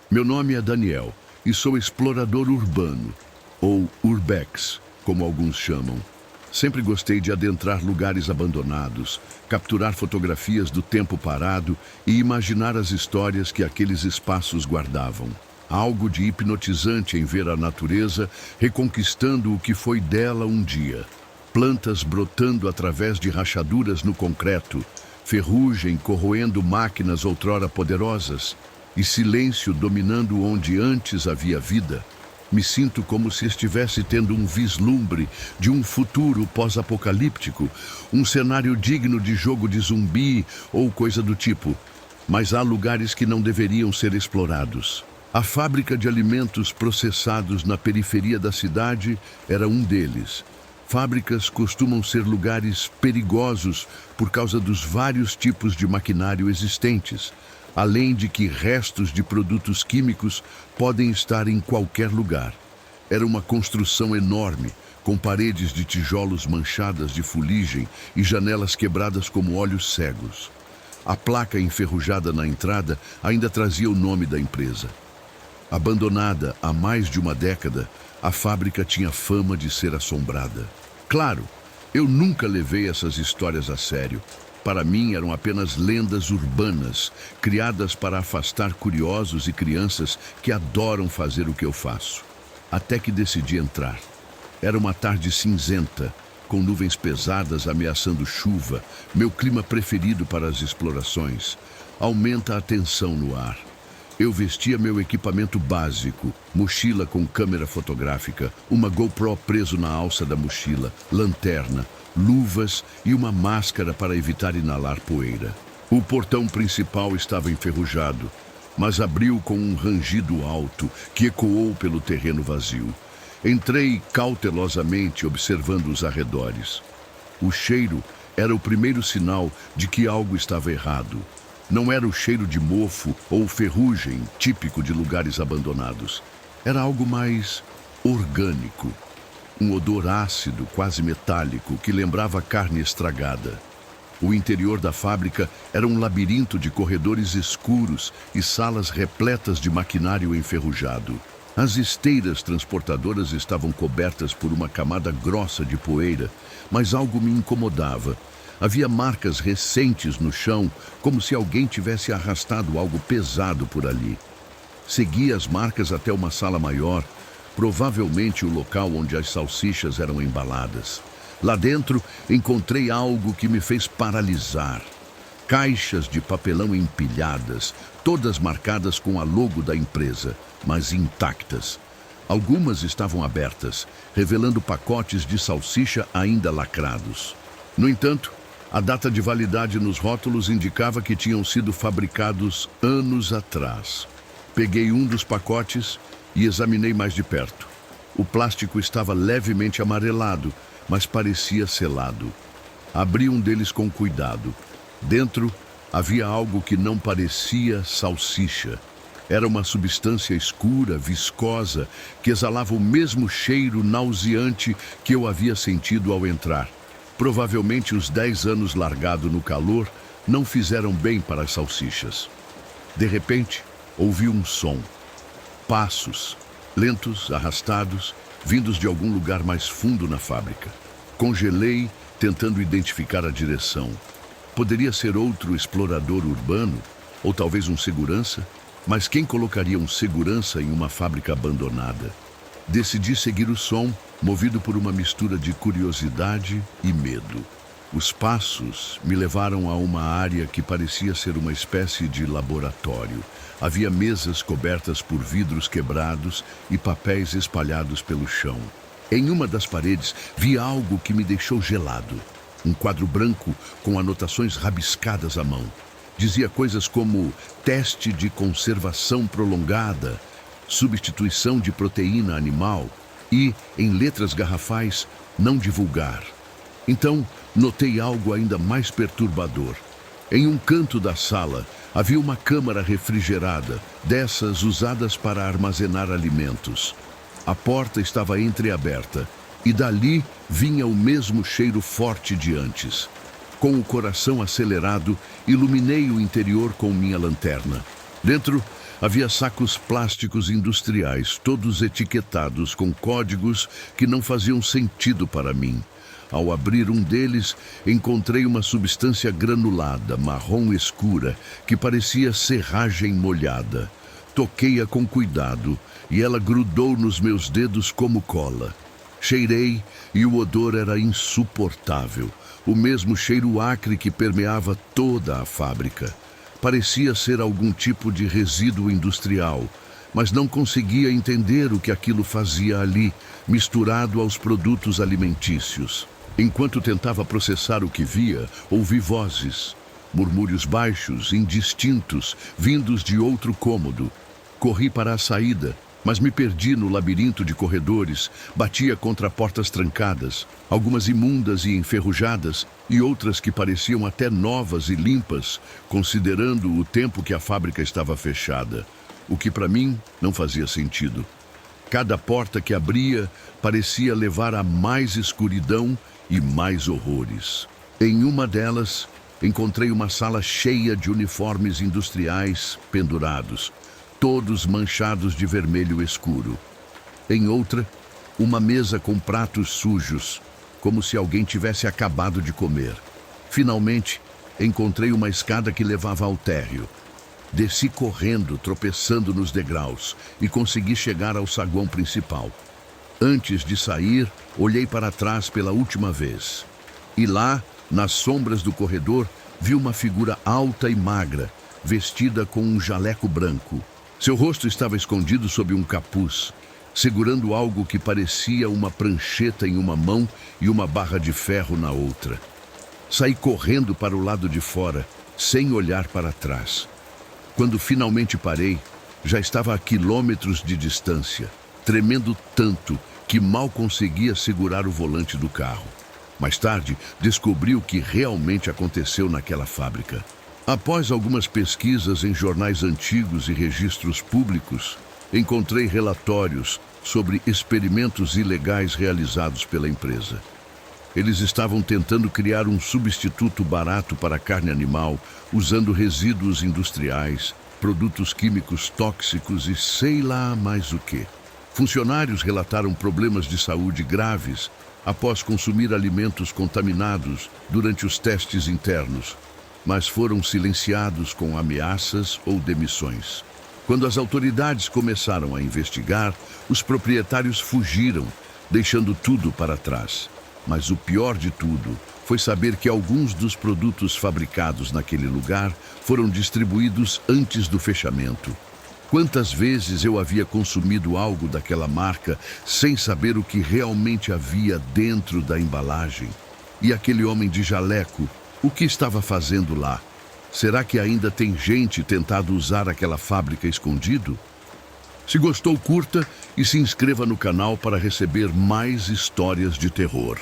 Meu nome é Daniel e sou explorador urbano, ou urbex, como alguns chamam. Sempre gostei de adentrar lugares abandonados, capturar fotografias do tempo parado e imaginar as histórias que aqueles espaços guardavam. Há algo de hipnotizante em ver a natureza reconquistando o que foi dela um dia. Plantas brotando através de rachaduras no concreto, ferrugem corroendo máquinas outrora poderosas e silêncio dominando onde antes havia vida. Me sinto como se estivesse tendo um vislumbre de um futuro pós-apocalíptico, um cenário digno de jogo de zumbi ou coisa do tipo. Mas há lugares que não deveriam ser explorados. A fábrica de alimentos processados na periferia da cidade era um deles. Fábricas costumam ser lugares perigosos por causa dos vários tipos de maquinário existentes, além de que restos de produtos químicos podem estar em qualquer lugar. Era uma construção enorme, com paredes de tijolos manchadas de fuligem e janelas quebradas como olhos cegos. A placa enferrujada na entrada ainda trazia o nome da empresa. Abandonada há mais de uma década, a fábrica tinha fama de ser assombrada. Claro, eu nunca levei essas histórias a sério. Para mim eram apenas lendas urbanas, criadas para afastar curiosos e crianças que adoram fazer o que eu faço. Até que decidi entrar. Era uma tarde cinzenta, com nuvens pesadas ameaçando chuva, meu clima preferido para as explorações. Aumenta a tensão no ar. Eu vestia meu equipamento básico, mochila com câmera fotográfica, uma GoPro preso na alça da mochila, lanterna, luvas e uma máscara para evitar inalar poeira. O portão principal estava enferrujado, mas abriu com um rangido alto que ecoou pelo terreno vazio. Entrei cautelosamente observando os arredores. O cheiro era o primeiro sinal de que algo estava errado. Não era o cheiro de mofo ou ferrugem típico de lugares abandonados. Era algo mais orgânico. Um odor ácido, quase metálico, que lembrava carne estragada. O interior da fábrica era um labirinto de corredores escuros e salas repletas de maquinário enferrujado. As esteiras transportadoras estavam cobertas por uma camada grossa de poeira, mas algo me incomodava. Havia marcas recentes no chão, como se alguém tivesse arrastado algo pesado por ali. Segui as marcas até uma sala maior, provavelmente o local onde as salsichas eram embaladas. Lá dentro, encontrei algo que me fez paralisar. Caixas de papelão empilhadas, todas marcadas com a logo da empresa, mas intactas. Algumas estavam abertas, revelando pacotes de salsicha ainda lacrados. No entanto, a data de validade nos rótulos indicava que tinham sido fabricados anos atrás. Peguei um dos pacotes e examinei mais de perto. O plástico estava levemente amarelado, mas parecia selado. Abri um deles com cuidado. Dentro havia algo que não parecia salsicha. Era uma substância escura, viscosa, que exalava o mesmo cheiro nauseante que eu havia sentido ao entrar. Provavelmente os 10 anos largado no calor não fizeram bem para as salsichas. De repente, ouvi um som. Passos, lentos, arrastados, vindos de algum lugar mais fundo na fábrica. Congelei, tentando identificar a direção. Poderia ser outro explorador urbano, ou talvez um segurança, mas quem colocaria um segurança em uma fábrica abandonada? Decidi seguir o som, movido por uma mistura de curiosidade e medo. Os passos me levaram a uma área que parecia ser uma espécie de laboratório. Havia mesas cobertas por vidros quebrados e papéis espalhados pelo chão. Em uma das paredes, vi algo que me deixou gelado. Um quadro branco com anotações rabiscadas à mão. Dizia coisas como teste de conservação prolongada, substituição de proteína animal e, em letras garrafais, não divulgar. Então, notei algo ainda mais perturbador. Em um canto da sala, havia uma câmara refrigerada, dessas usadas para armazenar alimentos. A porta estava entreaberta e dali vinha o mesmo cheiro forte de antes. Com o coração acelerado, iluminei o interior com minha lanterna. Dentro havia sacos plásticos industriais, todos etiquetados com códigos que não faziam sentido para mim. Ao abrir um deles, encontrei uma substância granulada, marrom escura, que parecia serragem molhada. Toquei-a com cuidado e ela grudou nos meus dedos como cola. Cheirei e o odor era insuportável, o mesmo cheiro acre que permeava toda a fábrica. Parecia ser algum tipo de resíduo industrial, mas não conseguia entender o que aquilo fazia ali, misturado aos produtos alimentícios. Enquanto tentava processar o que via, ouvi vozes, murmúrios baixos, indistintos, vindos de outro cômodo. Corri para a saída, mas me perdi no labirinto de corredores, batia contra portas trancadas, algumas imundas e enferrujadas, e outras que pareciam até novas e limpas, considerando o tempo que a fábrica estava fechada, o que para mim não fazia sentido. Cada porta que abria parecia levar a mais escuridão e mais horrores. Em uma delas, encontrei uma sala cheia de uniformes industriais pendurados, todos manchados de vermelho escuro. Em outra, uma mesa com pratos sujos, como se alguém tivesse acabado de comer. Finalmente, encontrei uma escada que levava ao térreo. Desci correndo, tropeçando nos degraus, e consegui chegar ao saguão principal. Antes de sair, olhei para trás pela última vez. E lá, nas sombras do corredor, vi uma figura alta e magra, vestida com um jaleco branco. Seu rosto estava escondido sob um capuz, segurando algo que parecia uma prancheta em uma mão e uma barra de ferro na outra. Saí correndo para o lado de fora, sem olhar para trás. Quando finalmente parei, já estava a quilômetros de distância, tremendo tanto que mal conseguia segurar o volante do carro. Mais tarde, descobri o que realmente aconteceu naquela fábrica. Após algumas pesquisas em jornais antigos e registros públicos, encontrei relatórios sobre experimentos ilegais realizados pela empresa. Eles estavam tentando criar um substituto barato para a carne animal, usando resíduos industriais, produtos químicos tóxicos e sei lá mais o quê. Funcionários relataram problemas de saúde graves após consumir alimentos contaminados durante os testes internos, mas foram silenciados com ameaças ou demissões. Quando as autoridades começaram a investigar, os proprietários fugiram, deixando tudo para trás. Mas o pior de tudo foi saber que alguns dos produtos fabricados naquele lugar foram distribuídos antes do fechamento. Quantas vezes eu havia consumido algo daquela marca sem saber o que realmente havia dentro da embalagem? E aquele homem de jaleco, o que estava fazendo lá? Será que ainda tem gente tentando usar aquela fábrica escondido? Se gostou, curta e se inscreva no canal para receber mais histórias de terror.